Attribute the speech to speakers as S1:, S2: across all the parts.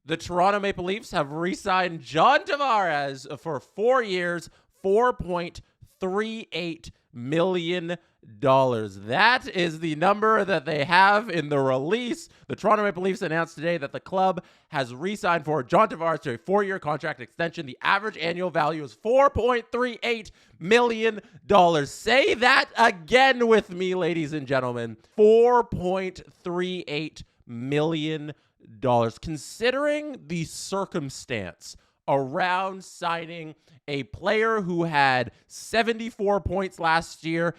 S1: The Toronto Maple Leafs have re-signed John Tavares for 4 years, $4.38 million. That is the number that they have in the release. The Toronto Maple Leafs announced today that the club has re-signed for John Tavares to a 4-year contract extension. The average annual value is $4.38 million. Say that again with me, ladies and gentlemen. $4.38 million. Considering the circumstance around signing a player who had 74 points last year,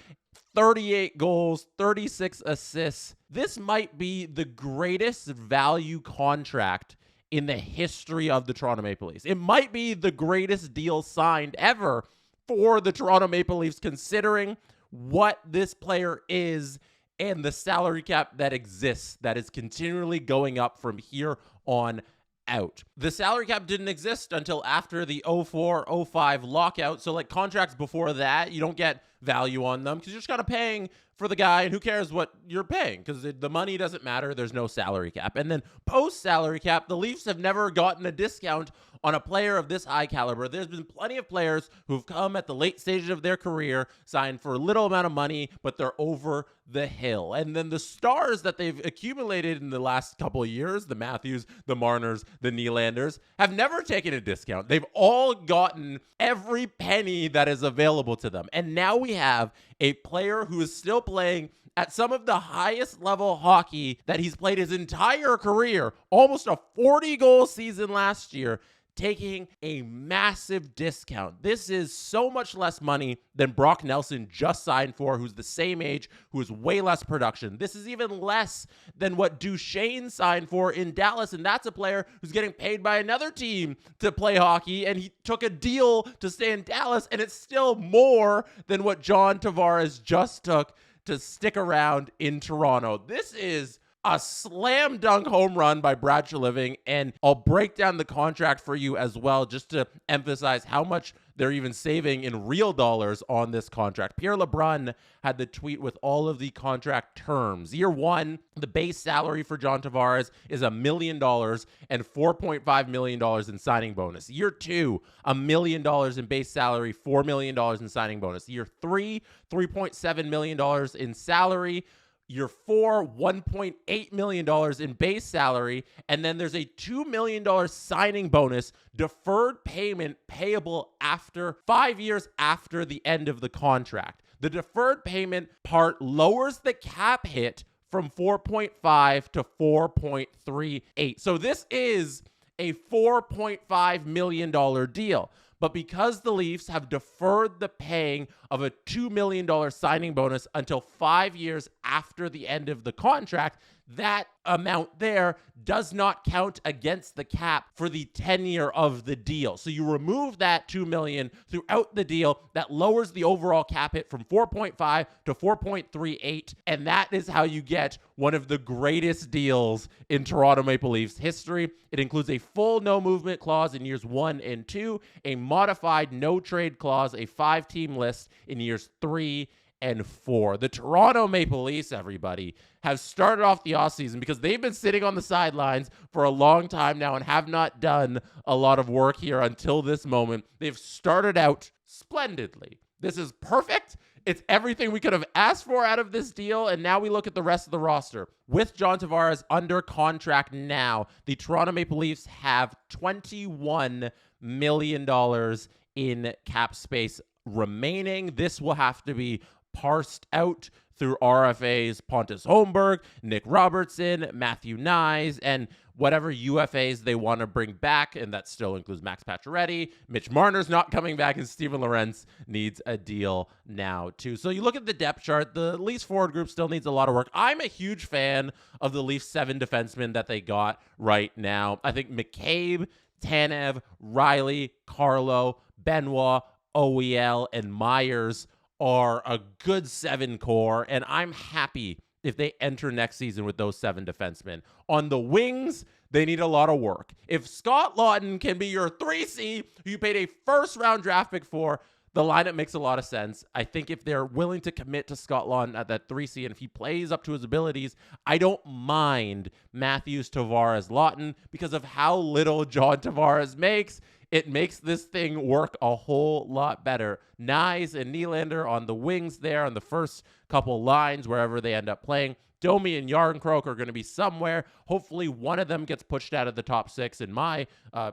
S1: 38 goals, 36 assists, this might be the greatest value contract in the history of the Toronto Maple Leafs. It might be the greatest deal signed ever for the Toronto Maple Leafs, considering what this player is and the salary cap that exists, that is continually going up from here on out. The salary cap didn't exist until after the 04-05 lockout. So like contracts before that, you don't get value on them because you're just kind of paying for the guy, and who cares what you're paying because the money doesn't matter. There's no salary cap. And then post salary cap, the Leafs have never gotten a discount on a player of this high caliber. There's been plenty of players who've come at the late stages of their career, signed for a little amount of money, but they're over the hill. And then the stars that they've accumulated in the last couple of years, the Matthews, the Marners, the Nylanders, have never taken a discount. They've all gotten every penny that is available to them. And now we have a player who is still playing at some of the highest level hockey that he's played his entire career, almost a 40-goal season last year, taking a massive discount. This is so much less money than Brock Nelson just signed for, who's the same age, who is way less production. This is even less than what Duchesne signed for in Dallas, and that's a player who's getting paid by another team to play hockey, and he took a deal to stay in Dallas, and it's still more than what John Tavares just took to stick around in Toronto. This is a slam dunk home run by Brad Treliving, and I'll break down the contract for you as well just to emphasize how much they're even saving in real dollars on this contract. Pierre LeBrun had the tweet with all of the contract terms. Year one, the base salary for John Tavares is $1 million and $4.5 million in signing bonus. Year two, $1 million in base salary, $4 million in signing bonus. Year three, $3.7 million in salary. Year four, $1.8 million in base salary, and then there's a $2 million signing bonus, deferred payment payable after 5 years after the end of the contract. The deferred payment part lowers the cap hit from 4.5 to 4.38. So this is a $4.5 million deal. But because the Leafs have deferred the paying of a $2 million signing bonus until 5 years after the end of the contract, that amount there does not count against the cap for the tenure of the deal. So you remove that $2 million throughout the deal. That lowers the overall cap hit from 4.5 to 4.38. And that is how you get one of the greatest deals in Toronto Maple Leafs history. It includes a full no movement clause in years 1 and 2, a modified no trade clause, a 5-team list in years 3 and 4. The Toronto Maple Leafs, everybody, have started off the offseason because they've been sitting on the sidelines for a long time now and have not done a lot of work here until this moment. They've started out splendidly. This is perfect. It's everything we could have asked for out of this deal, and now we look at the rest of the roster. With John Tavares under contract now, the Toronto Maple Leafs have $21 million in cap space remaining. This will have to be parsed out through RFAs Pontus Holmberg, Nick Robertson, Matthew Nyes, and whatever UFAs they want to bring back, and that still includes Max Pacioretty. Mitch Marner's not coming back, and Steven Lorentz needs a deal now, too. So you look at the depth chart, the Leafs forward group still needs a lot of work. I'm a huge fan of the Leafs 7 defensemen that they got right now. I think McCabe, Tanev, Riley, Carlo, Benoit, OEL, and Myers are a good 7 core, and I'm happy if they enter next season with those 7 defensemen. On the wings, they need a lot of work. If Scott Lawton can be your 3C, who you paid a first-round draft pick for, The lineup makes a lot of sense. I think if they're willing to commit to Scott Laughton at that 3C, and if he plays up to his abilities, I don't mind Matthews, Tavares, Laughton because of how little John Tavares makes. It makes this thing work a whole lot better. Nyes and Nylander on the wings there on the first couple lines, wherever they end up playing. Domi and Yarncroke are going to be somewhere. Hopefully one of them gets pushed out of the top 6 in my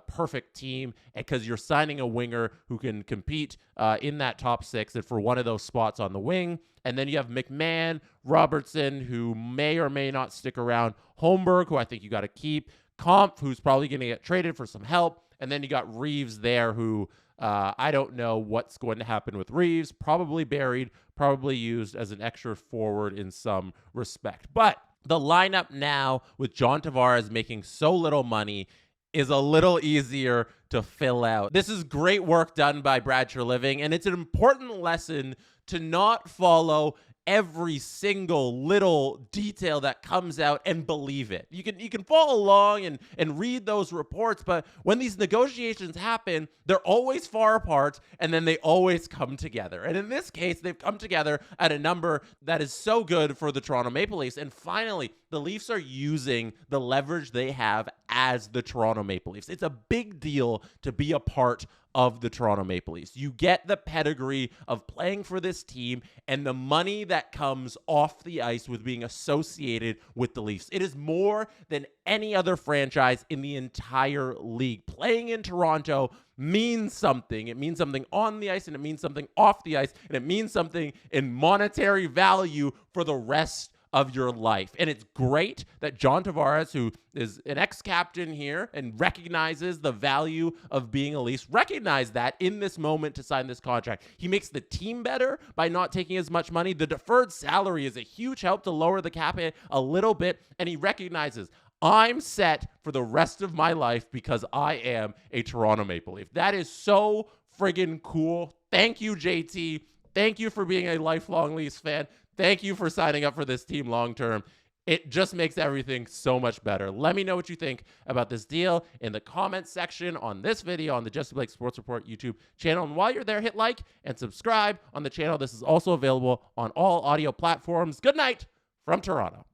S1: perfect team, because you're signing a winger who can compete in that top 6 and for one of those spots on the wing. And then you have McMahon, Robertson, who may or may not stick around, Holmberg, who I think you got to keep, Kampf, who's probably going to get traded for some help, and then you got Reeves there, who I don't know what's going to happen with Reeves. Probably buried, probably used as an extra forward in some respect. But the lineup now with John Tavares making so little money is a little easier to fill out. This is great work done by Brad Treliving, and it's an important lesson to not follow every single little detail that comes out and believe it. You can follow along and read those reports, but when these negotiations happen, they're always far apart, and then they always come together. And in this case, they've come together at a number that is so good for the Toronto Maple Leafs. And finally, the Leafs are using the leverage they have as the Toronto Maple Leafs. It's a big deal to be a part of the Toronto Maple Leafs. You get the pedigree of playing for this team and the money that comes off the ice with being associated with the Leafs. It is more than any other franchise in the entire league. Playing in Toronto means something. It means something on the ice, and it means something off the ice, and it means something in monetary value for the rest of your life. And it's great that John Tavares, who is an ex-captain here and recognizes the value of being a Leafs, recognized that in this moment to sign this contract. He makes the team better by not taking as much money. The deferred salary is a huge help to lower the cap hit a little bit, and he recognizes, I'm set for the rest of my life because I am a Toronto Maple Leaf. That is so friggin' cool. Thank you, JT. Thank you for being a lifelong Leafs fan. Thank you for signing up for this team long-term. It just makes everything so much better. Let me know what you think about this deal in the comments section on this video on the Jesse Blake Sports Report YouTube channel. And while you're there, hit like and subscribe on the channel. This is also available on all audio platforms. Good night from Toronto.